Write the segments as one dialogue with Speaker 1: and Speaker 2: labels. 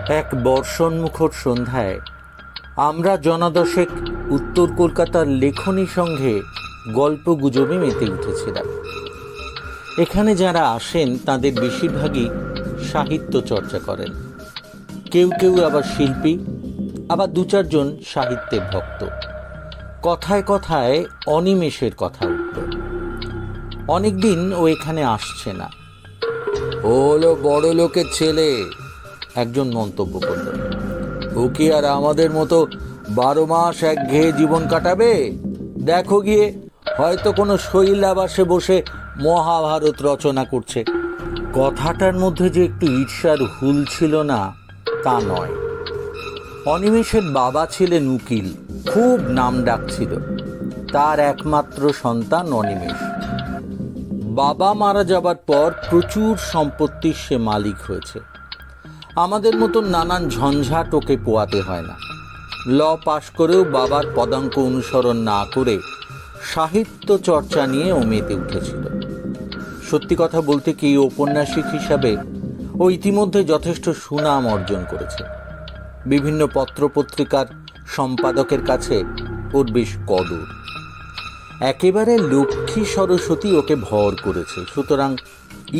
Speaker 1: এক বর্ষণমুখর সন্ধ্যায় আমরা জনদশেক উত্তর কলকাতার লেখনী সংঘে গল্পগুজবে মেতে উঠেছিলাম। এখানে যারা আসেন তাদের বেশিরভাগই সাহিত্য চর্চা করেন, কেউ কেউ আবার শিল্পী, আবার দু চারজন সাহিত্যের ভক্ত। কথায় কথায় অনিমেষের কথা উঠল। অনেকদিন ও এখানে আসছে না। ও হলো বড় লোকের ছেলে, একজন মন্তব্য করল। ও কি আর আমাদের মতো 12 মাস একঘেয়ে জীবন কাটাবে? দেখো গিয়ে, হয়তো কোনো শৈলাবাসে বসে মহাভারত রচনা করছে। কথাটার মধ্যে যে একটু ঈর্ষার হুল ছিল না তা নয়। অনিমেষের বাবা ছিলেন উকিল, খুব নামডাক ছিল। তার একমাত্র সন্তান অনিমেষ। বাবা মারা যাবার পর প্রচুর সম্পত্তির সে মালিক হয়েছে। আমাদের মতো নানান ঝঞ্ঝাট ওকে পোয়াতে হয় না। ল পাশ করেও বাবার পদাঙ্ক অনুসরণ না করে সাহিত্য চর্চা নিয়ে ও মেতে উঠেছিল। সত্যি কথা বলতে কি, ঔপন্যাসিক হিসাবে ও ইতিমধ্যে যথেষ্ট সুনাম অর্জন করেছে। বিভিন্ন পত্রপত্রিকার সম্পাদকের কাছে ওর বেশ কদর। একেবারে লক্ষ্মী সরস্বতী ওকে ভর করেছে, সুতরাং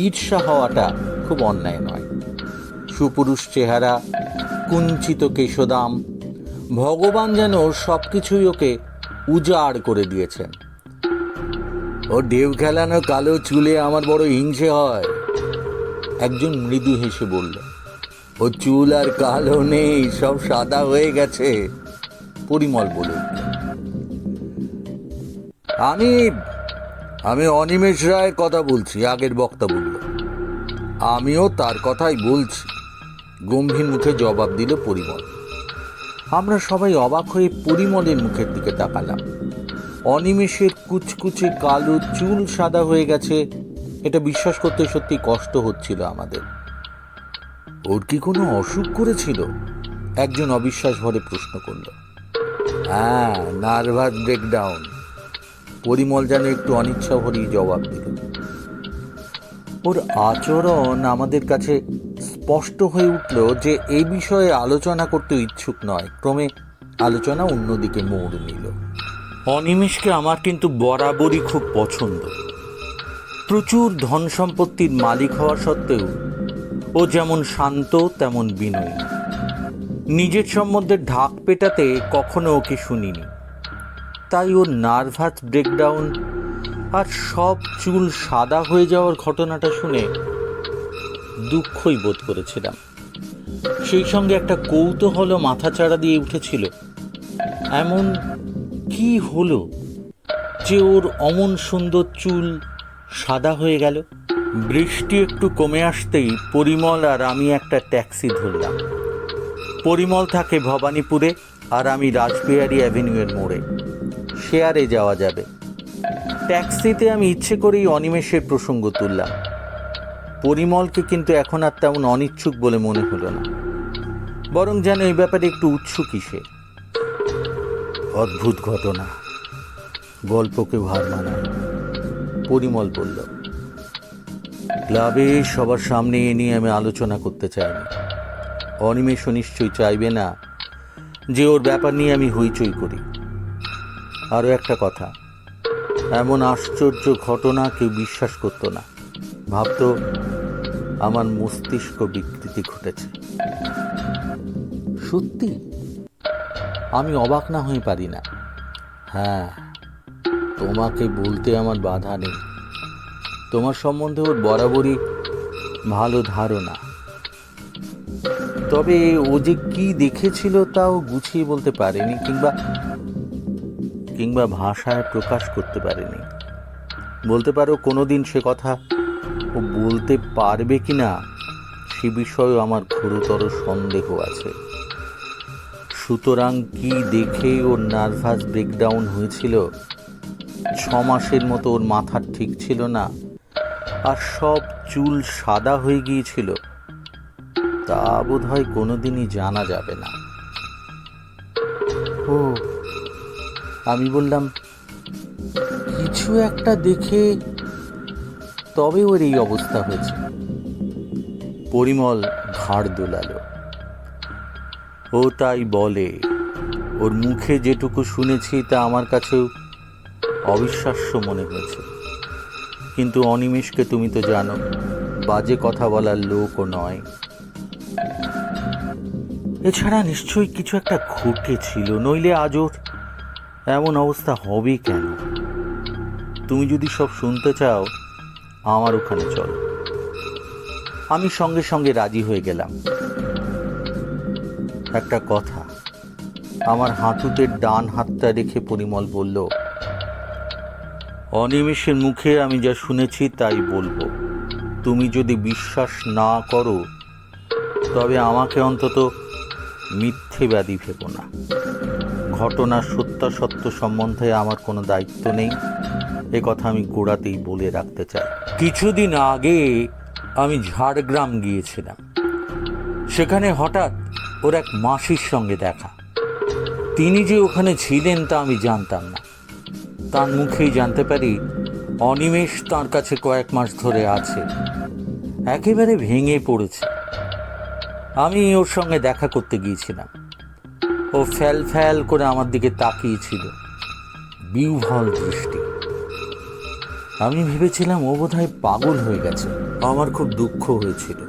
Speaker 1: ঈর্ষা হওয়াটা খুব অন্যায় নয়। সুপুরুষ চেহারা, কুঞ্চিত কেশদাম, ভগবান যেন সব কিছুই ওকে উজাড় করে দিয়েছেন। ও ঢেউ খেলানো কালো চুলে আমার বড় হিংসে হয়, একজন মৃদু হেসে বলল। ও চুল আর কালো নেই, সব সাদা হয়ে গেছে, পরিমল বলে উঠল। আমি অনিমেষ রায়ের কথা বলছি, আগের বক্তা বলল। আমিও তার কথাই বলছি, গম্ভীর মুখে জবাব দিল পরিমল। আমরা সবাই অবাক হয়ে পরিমলের মুখের দিকে তাকালাম। অনিমেষের কুচকুচে কালো চুল সাদা হয়ে গেছে, এটা বিশ্বাস করতে সত্যি কষ্ট হচ্ছিল আমাদের। ওর কি কোনো অসুখ করেছিল? একজন অবিশ্বাস ভরে প্রশ্ন করল। হ্যাঁ, নার্ভাস ব্রেকডাউন, পরিমল যেন একটু অনিচ্ছা ভরেই জবাব দিল। ওর আচরণ আমাদের কাছে স্পষ্ট হয়ে উঠল যে এই বিষয়ে আলোচনা করতে ইচ্ছুক নয়। ক্রমে আলোচনা অন্যদিকে মোড় নিল। অনিমেষকে আমার কিন্তু বরাবরই খুব পছন্দ। প্রচুর ধন সম্পত্তির মালিক হওয়া সত্ত্বেও ও যেমন শান্ত তেমন বিনয়ী। নিজের সম্বন্ধে ঢাক পেটাতে কখনো ওকে শুনিনি। তাই ওর নার্ভাস ব্রেকডাউন আর সব চুল সাদা হয়ে যাওয়ার ঘটনাটা শুনে দুঃখই বোধ করেছিলাম। সেই সঙ্গে একটা কৌতূহলও মাথাচাড়া দিয়ে উঠেছিল। এমন কি হলো যে ওর অমন সুন্দর চুল সাদা হয়ে গেল? বৃষ্টি একটু কমে আসতেই পরিমল আর আমি একটা ট্যাক্সি ধরলাম। পরিমল থাকে ভবানীপুরে আর আমি রাসবিহারী অ্যাভিনিউয়ের মোড়ে। শেয়ারে যাওয়া যাবে। ট্যাক্সিতে আমি ইচ্ছে করেই অনিমেষের প্রসঙ্গ তুললাম। পরিমলকে কিন্তু এখন আর তেমন অনিচ্ছুক বলে মনে হলো না, বরং যেন এই ব্যাপারে একটু উৎসুকই সে। অদ্ভুত ঘটনা, গল্পকে ভার মানায়, পরিমল বলল। ক্লাবে সবার সামনে এ নিয়ে আমি আলোচনা করতে চাইনি। অনিমেষও নিশ্চয়ই চাইবে না যে ওর ব্যাপার নিয়ে আমি হইচই করি। আরও একটা কথা, এমন আশ্চর্য ঘটনা কেউ বিশ্বাস করত না, ভাবত আমার মস্তিষ্ক বিকৃতি ঘটেছে। সত্যি আমি অবাক না হয়ে পারি না। হ্যাঁ, তোমাকে বলতে আমার বাধা নেই। তোমার সম্বন্ধে ওর বরাবরই ভালো ধারণা। তবে ও যে কি দেখেছিল তাও গুছিয়ে বলতে পারেনি, কিংবা ভাষায় প্রকাশ করতে পারেনি। বলতে পারো কোনোদিন সে কথা ও বলতে পারবে কিনা সে বিষয়েও আমার ঘোরতর সন্দেহ আছে। সুতরাং কি দেখে ওর নার্ভাস ব্রেকডাউন হয়েছিল, 6 মাসের মতো ওর মাথা ঠিক ছিল না, আর সব চুল সাদা হয়ে গিয়েছিল, তা বোধ হয় কোনোদিনই জানা যাবে না। ও, আমি বললাম, কিছু একটা দেখে তবে ওর এই অবস্থা হয়েছে। পরিমল ঘাড় দোলালো। ও তাই বলে। ওর মুখে যেটুকু শুনেছি তা আমার কাছেও অবিশ্বাস্য মনে হয়েছে। কিন্তু অনিমেষকে তুমি তো জানো, বাজে কথা বলার লোকও নয়। এছাড়া নিশ্চয়ই কিছু একটা ঘটেছিল, নইলে আজ ওর এমন অবস্থা হবে কেন? তুমি যদি সব শুনতে চাও, আমার ওখানে চলো। আমি সঙ্গে সঙ্গে রাজি হয়ে গেলাম। একটা কথা, আমার হাঁটুতে ডান হাতটা রেখে পরিমল বলল, অনিমেষের মুখে আমি যা শুনেছি তাই বলবো। তুমি যদি বিশ্বাস না করো, তবে আমাকে অন্তত মিথ্যেবাদী ভেবো না। ঘটনার সত্যাসত্য সম্বন্ধে আমার কোনো দায়িত্ব নেই, এ কথা আমি গোড়াতেই বলে রাখতে চাই। কিছুদিন আগে আমি ঝাড়গ্রাম গিয়েছিলাম। সেখানে হঠাৎ ওর এক মাসির সঙ্গে দেখা। তিনি যে ওখানে ছিলেন তা আমি জানতাম না। তার মুখেই জানতে পারি অনিমেষ তার কাছে কয়েক মাস ধরে আছে। একেবারে ভেঙে পড়েছে। আমি ওর সঙ্গে দেখা করতে গিয়েছিলাম। ও ফ্যাল ফ্যাল করে আমার দিকে তাকিয়েছিল, বিহ্বল দৃষ্টি। আমি ভেবেছিলাম ও বোধহয় পাগল হয়ে গেছে। আমার খুব দুঃখ হয়েছিল।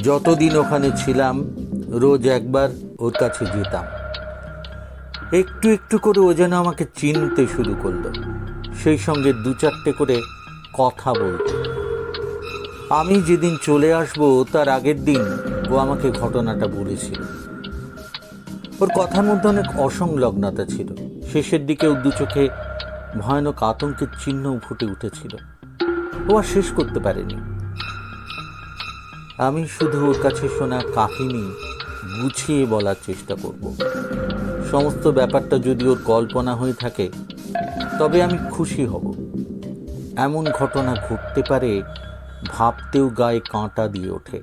Speaker 1: যতদিন ওখানে ছিলাম রোজ একবার ওর কাছে যেতাম। একটু একটু করে ও যেন আমাকে চিনতে শুরু করলো, সেই সঙ্গে দু চারটে করে কথা বলত। আমি যেদিন চলে আসব তার আগের দিন ও আমাকে ঘটনাটা বলেছিল। ওর কথার মধ্যে অনেক অসংলগ্নতা ছিল। শেষের দিকে ওর দু চোখে ভয়ানক আতঙ্কের চিহ্ন ফুটে উঠেছিল। ও আর শেষ করতে পারেনি। আমি শুধু ওর কাছে শোনা কাহিনী গুছিয়ে বলার চেষ্টা করব। সমস্ত ব্যাপারটা যদি ওর কল্পনা হয়ে থাকে, তবে আমি খুশি হব। এমন ঘটনা ঘটতে পারে ভাবতেও গায়ে কাঁটা দিয়ে ওঠে।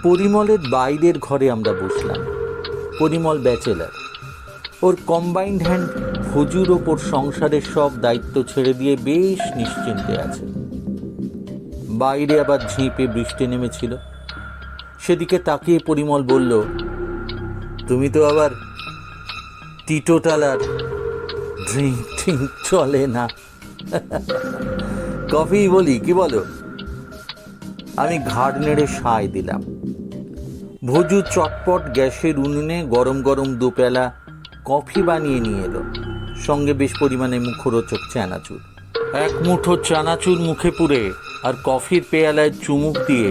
Speaker 1: পরিমলের বাইরের ঘরে আমরা বসলাম। পরিমল ব্যাচেলার। ওর কম্বাইন্ড হ্যান্ড ভজুর ওপর সংসারের সব দায়িত্ব ছেড়ে দিয়ে বেশ নিশ্চিন্তে আছে। বাইরে আবার ঝিঁপে বৃষ্টি নেমেছিল। সেদিকে তাকিয়ে পরিমল বলল, তুমি তো আবার টিটোটালার, ড্রিঙ্ক ট্রিঙ্ক চলে না। কফি বলি, কি বলো? আমি ঘাড় নেড়ে সায় দিলাম। ভজু চটপট গ্যাসের উনুনে গরম গরম দুপেলা কফি বানিয়ে নিয়ে এলো, সঙ্গে বেশ পরিমাণে মুখরোচক চানাচুর। এক মুঠো চানাচুর মুখে পুরে আর কফির পেয়ালায় চুমুক দিয়ে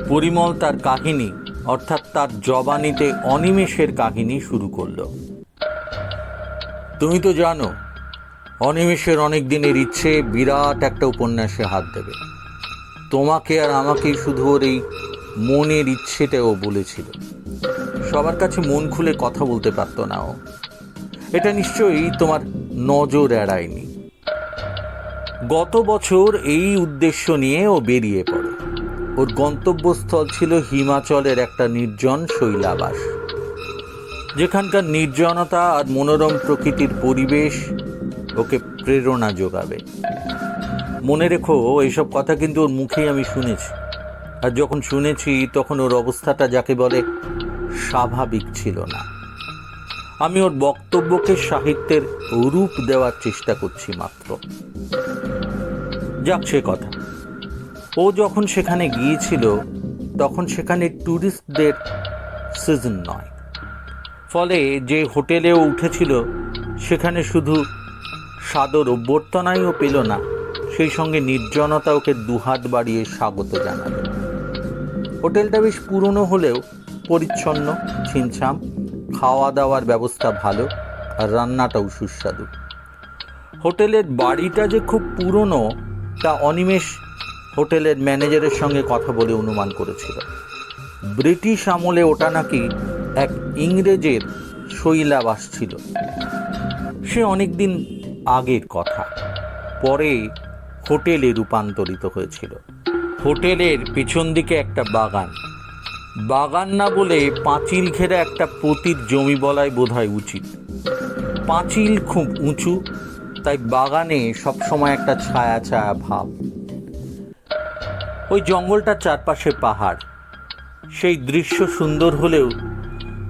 Speaker 1: পরিমল তার কাহিনী, অর্থাৎ তার জবানিতে অনিমেষের কাহিনী শুরু করল। তুমি তো জানো, অনিমেষের অনেক দিনের ইচ্ছে বিরাট একটা উপন্যাসে হাত দেবে। তোমাকে আর আমাকে শুধু ওর এই মনের ইচ্ছেটাও বলেছিল। সবার কাছে মন খুলে কথা বলতে পারতো না ও। এটা নিশ্চয়ই তোমার নজর এড়ায়নি। গত বছর এই উদ্দেশ্য নিয়ে ও বেরিয়ে পড়ে। ওর গন্তব্যস্থল ছিল হিমাচলের একটা নির্জন শৈলাবাস, যেখানকার নির্জনতা আর মনোরম প্রকৃতির পরিবেশ ওকে প্রেরণা যোগাবে। মনে রেখো, এইসব কথা কিন্তু ওর মুখেই আমি শুনেছি। আর যখন শুনেছি তখন ওর অবস্থাটা যাকে বলে স্বাভাবিক ছিল না। আমি ওর বক্তব্যকে সাহিত্যের রূপ দেওয়ার চেষ্টা করছি মাত্র। যাক সে কথা। ও যখন সেখানে গিয়েছিল তখন সেখানে ট্যুরিস্টদের সিজন নয়। ফলে যে হোটেলে ও উঠেছিল সেখানে শুধু সাদর অভ্যর্থনাই ও পেল না, সেই সঙ্গে নির্জনতা ওকে দুহাত বাড়িয়ে স্বাগত জানালো। হোটেলটা বেশ পুরনো হলেও পরিচ্ছন্ন, ছিমছাম, খাওয়া দাওয়ার ব্যবস্থা ভালো, আর রান্নাটাও সুস্বাদু। হোটেলের বাড়িটা যে খুব পুরনো তা অনিমেষ হোটেলের ম্যানেজারের সঙ্গে কথা বলে অনুমান করেছিল। ব্রিটিশ আমলে ওটা নাকি এক ইংরেজের শৈলাবাস ছিল। সে অনেকদিন আগের কথা, পরে হোটেলে রূপান্তরিত হয়েছিল। হোটেলের পিছন দিকে একটা বাগান, বাগান না বলে পাঁচিল ঘেরা একটা পতির জমি বলাই বোধহয় উচিত। পাঁচিল খুব উঁচু, তাই বাগানে সবসময় একটা ছায়া ছায়া ভাব। ওই জঙ্গলটার চারপাশে পাহাড়, সেই দৃশ্য সুন্দর হলেও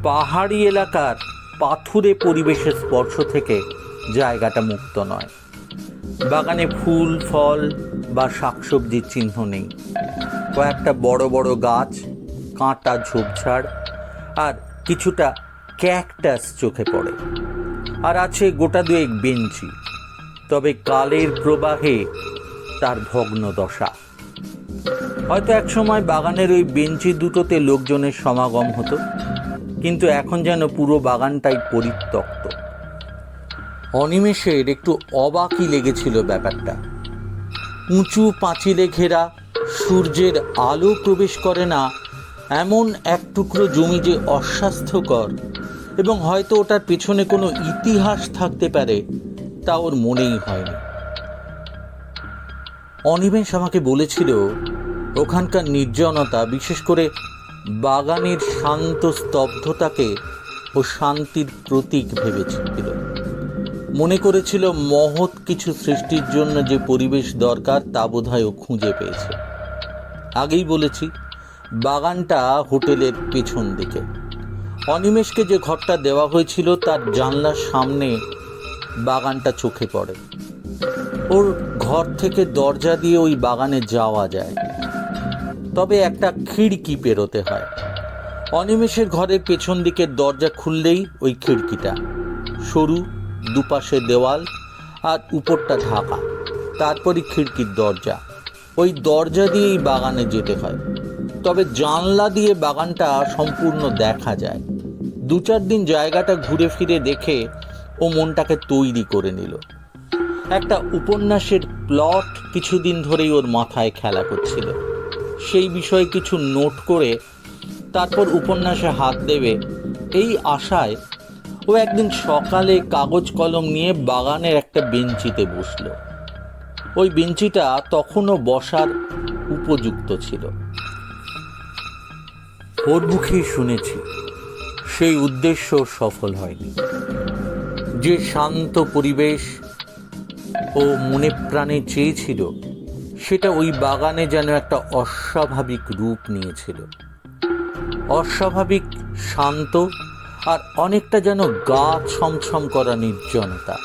Speaker 1: পাহাড়ি এলাকার পাথুরে পরিবেশের স্পর্শ থেকে জায়গাটা মুক্ত নয়। বাগানে ফুল ফল বা শাকসবজির চিহ্ন নেই। কয়েকটা বড় বড় গাছ, কাঁটা ঝোপঝাড় আর কিছুটা ক্যাকটাস চোখে পড়ে। আর আছে গোটা দুয়েক বেঞ্চি, তবে কালের প্রবাহে তার ভগ্ন দশা। হয়তো একসময় বাগানের ওই বেঞ্চি দুটোতে লোকজনের সমাগম হতো, কিন্তু এখন যেন পুরো বাগানটাই পরিত্যক্ত। অনিমেষের একটু অবাকই লেগেছিল ব্যাপারটা। উঁচু পাঁচিলে ঘেরা, সূর্যের আলো প্রবেশ করে না এমন এক টুকরো জমি যে অস্বাস্থ্যকর এবং হয়তো ওটার পেছনে কোনো ইতিহাস থাকতে পারে, তা ওর মনেই হয়নি। অনিমেষ আমাকে বলেছিল ওখানকার নির্জনতা, বিশেষ করে বাগানের শান্ত স্তব্ধতাকে ও শান্তির প্রতীক ভেবেছিল। মনে করেছিল মহৎ কিছু সৃষ্টির জন্য যে পরিবেশ দরকার তা বোধহয় ও খুঁজে পেয়েছে। আগেই বলেছি, বাগানটা হোটেলের পেছন দিকে। অনিমেষকে যে ঘরটা দেওয়া হয়েছিল তার জানলার সামনে বাগানটা চোখে পড়ে। ওর ঘর থেকে দরজা দিয়ে ওই বাগানে যাওয়া যায়, তবে একটা খিড়কি পেরোতে হয়। অনিমেষের ঘরের পেছন দিকের দরজা খুললেই ওই খিড়কিটা, সরু, দুপাশে দেওয়াল আর উপরটা ঢাকা, তারপরই খিড়কির দরজা। ওই দরজা দিয়েই বাগানে যেতে হয়। তবে জানলা দিয়ে বাগানটা সম্পূর্ণ দেখা যায়। 2-4 দিন জায়গাটা ঘুরে ফিরে দেখে ও মনটাকে তৈরি করে নিল। একটা উপন্যাসের প্লট কিছুদিন ধরেই ওর মাথায় খেলা করছিল। সেই বিষয়ে কিছু নোট করে তারপর উপন্যাসে হাত দেবে এই আশায় ও একদিন সকালে কাগজ কলম নিয়ে বাগানের একটা বেঞ্চিতে বসল। ওই বেঞ্চিটা তখনও বসার উপযুক্ত ছিল। ওর মুখেই শুনেছি সেই উদ্দেশ্য সফল হয়নি। যে শান্ত পরিবেশ ও মনে প্রাণে চেয়েছিল, সেটা ওই বাগানে যেন একটা অস্বাভাবিক রূপ নিয়েছিল। অস্বাভাবিক শান্ত আর অনেকটা যেন গা ছমছম করা নির্জনতা।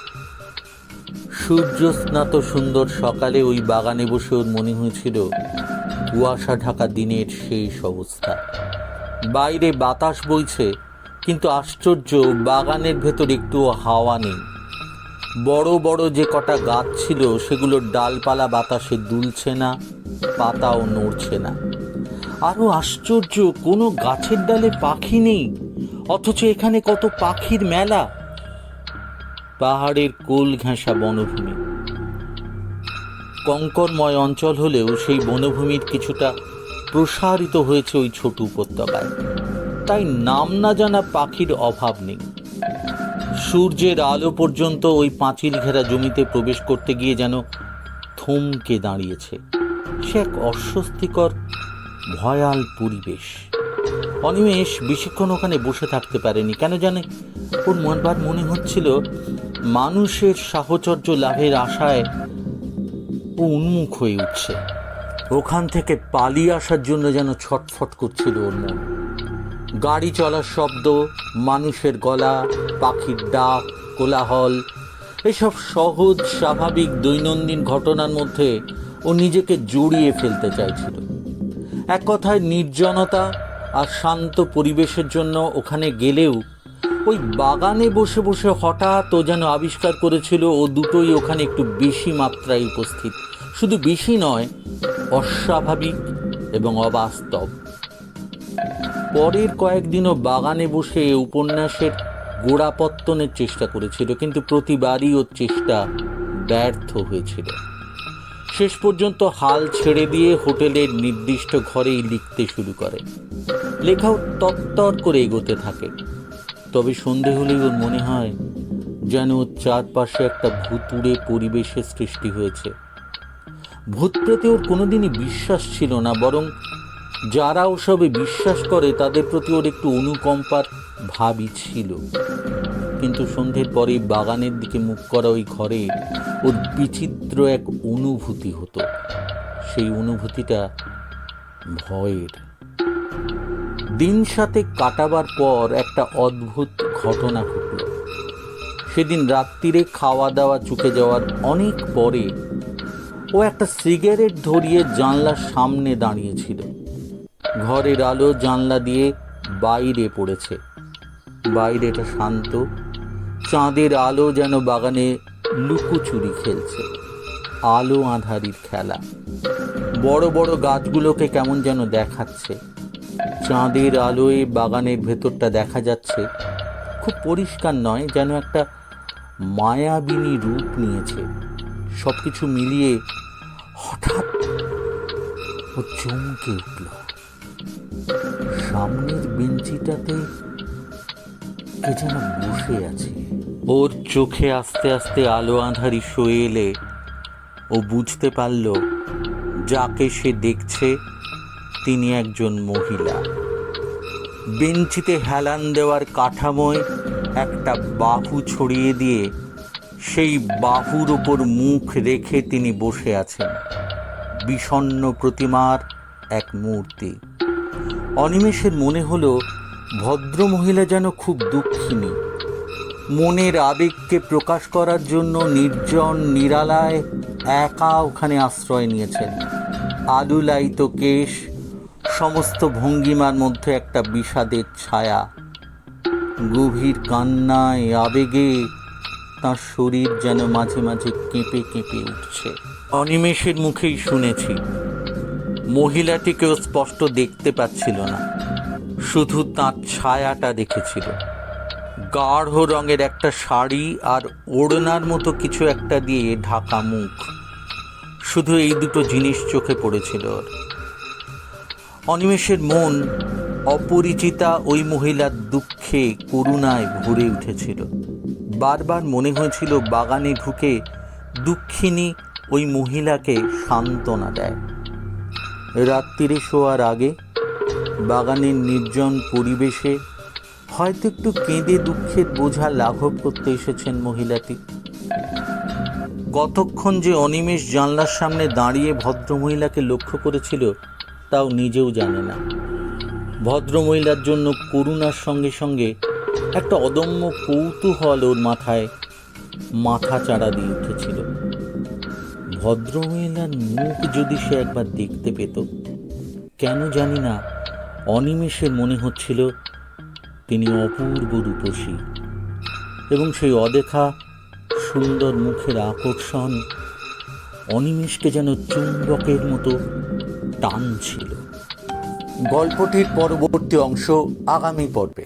Speaker 1: সূর্যস্নাত সুন্দর সকালে ওই বাগানে বসে ওর মনে হয়েছিল কুয়াশা ঢাকা দিনের শেষ অবস্থা। বাইরে বাতাস বইছে, কিন্তু আশ্চর্য, বাগানের ভেতর একটুও হাওয়া নেই। বড় বড় যে কটা গাছ ছিল সেগুলোর ডালপালা বাতাসে দুলছে না, পাতাও নড়ছে না। আরো আশ্চর্য, কোনো গাছের ডালে পাখি নেই, অথচ এখানে কত পাখির মেলা। পাহাড়ের কোল ঘেঁষা বনভূমি, কঙ্করময় অঞ্চল হলেও সেই বনভূমির কিছুটা প্রসারিত হয়েছে ওই ছোট উপত্যকায়, তাই নাম না জানা পাখির অভাব নেই। সূর্যের আলো পর্যন্ত ওই পাঁচিল ঘেরা জমিতে প্রবেশ করতে গিয়ে যেন থমকে দাঁড়িয়েছে। সে এক অস্বস্তিকর ভয়াল পরিবেশ। অনিমেষ বেশিক্ষণ ওখানে বসে থাকতে পারেনি। কেন জানে ওর মনবার মনে হচ্ছিল মানুষের সাহচর্য লাভের আশায় ও উন্মুখ হয়ে উঠছে। ওখান থেকে পালিয়ে আসার জন্য যেন ছটফট করছিল ওর মন। গাড়ি চলার শব্দ, মানুষের গলা, পাখির ডাক, কোলাহল, এসব সহজ স্বাভাবিক দৈনন্দিন ঘটনার মধ্যে ও নিজেকে জড়িয়ে ফেলতে চাইছিল। এক কথায় নির্জনতা আর শান্ত পরিবেশের জন্য ওখানে গেলেও ওই বাগানে বসে বসে হঠাৎ ও যেন আবিষ্কার করেছিল ও দুটোই ওখানে একটু বেশি মাত্রায় উপস্থিত। শুধু বেশি নয়, অস্বাভাবিক এবং অবাস্তব। পরের কয়েকদিনও বাগানে বসে উপন্যাসের গোড়াপত্তনের চেষ্টা করেছিল, কিন্তু প্রতিবারই ওর চেষ্টা ব্যর্থ হয়েছিল। শেষ পর্যন্ত হাল ছেড়ে দিয়ে হোটেলের নির্দিষ্ট ঘরেই লিখতে শুরু করে। লেখাও তত্তর করে এগোতে থাকে। তবে সন্ধে হলেই ওর মনে হয় যেন ওর চারপাশে একটা ভুতুড়ে পরিবেশের সৃষ্টি হয়েছে। ভূত প্রেতে ওর কোনোদিনই বিশ্বাস ছিল না, বরং যারা ওসবে বিশ্বাস করে তাদের প্রতি ওর একটু অনুকম্পার ভাবই ছিল। কিন্তু সন্ধ্যের পরে বাগানের দিকে মুখ করা ওই ঘরে ওর বিচিত্র এক অনুভূতি হতো। সেই অনুভূতিটা ভয়ের। দিন সাথে কাটাবার পর একটা অদ্ভুত ঘটনা ঘটল। সেদিন রাত্রিরে খাওয়া দাওয়া চুকে যাওয়ার অনেক পরে ও একটা সিগারেট ধরিয়ে জানলার সামনে দাঁড়িয়েছিল। ঘরের আলো জানলা দিয়ে বাইরে পড়েছে। বাইরেটা শান্ত, চাঁদের আলো যেন বাগানে লুকোচুরি খেলছে। আলো আঁধারির খেলা। বড় বড় গাছগুলোকে কেমন যেন দেখাচ্ছে। চাঁদের আলোয় বাগানের ভেতরটা দেখা যাচ্ছে। খুব পরিষ্কার নয়, যেন একটা মায়াবিনী রূপ নিয়েছে। সবকিছু মিলিয়ে হঠাৎ ও চমকে উঠল। সামনের বেঞ্চিটাতে কে যেন বসে আছে। ওর চোখে আস্তে আস্তে আলো আঁধারি সয়ে এলে ও বুঝতে পারল যাকে সে দেখছে তিনি একজন মহিলা। বেঞ্চিতে হেলান দেওয়ার কাঠামোয় একটা বাহু ছড়িয়ে দিয়ে সেই বাহুর ওপর মুখ রেখে তিনি বসে আছেন। বিষণ্ণ প্রতিমার এক মূর্তি। অনিমেষের মনে হলো ভদ্রমহিলা যেন খুব দুঃখিনী। মনের আবেগকে প্রকাশ করার জন্য নির্জন নিরালায় একা ওখানে আশ্রয় নিয়েছেন। আলুলায়িত কেশ, সমস্ত ভঙ্গিমার মধ্যে একটা বিষাদের ছায়া। গভীর কান্নায় আবেগে তার শরীর যেন মাঝে মাঝে কেঁপে কেঁপে উঠছে। অনিমেষের মুখেই শুনেছি। মহিলাটিকেও স্পষ্ট দেখতে পাচ্ছিল না, শুধু তার ছায়াটা দেখেছিল। গাঢ় রঙের একটা শাড়ি আর ওড়নার মতো কিছু একটা দিয়ে ঢাকা মুখ। শুধু এই দুটো জিনিস চোখে পড়েছিল ওর। অনিমেষের মন অপরিচিতা ওই মহিলার দুঃখে করুণায় ভরে উঠেছিল। বারবার মনে হয়েছিল বাগানে ঢুকে দুঃখিনী ওই মহিলাকে সান্ত্বনা দেয়। রাত্রিরে শোয়ার আগে বাগানের নির্জন পরিবেশে হয়তো একটু কেঁদে দুঃখের বোঝা লাঘব করতে এসেছেন মহিলাটি। কতক্ষণ যে অনিমেষ জানলার সামনে দাঁড়িয়ে ভদ্রমহিলাকে লক্ষ্য করেছিল তাও নিজেও জানে না। ভদ্রমহিলার জন্য করুণার সঙ্গে সঙ্গে একটা অদম্য কৌতূহল ওর মাথায় মাথা চাড়া দিয়ে উঠেছিল। ভদ্রমহিলার মুখ যদি সে একবার দেখতে পেত। কেন জানি না অনিমেষের মনে হচ্ছিল তিনি অপূর্ব রূপসী, এবং সেই অদেখা সুন্দর মুখের আকর্ষণ অনিমেষকে যেন চুম্বকের মতো টানছিল। গল্পটির পরবর্তী অংশ আগামী পর্বে।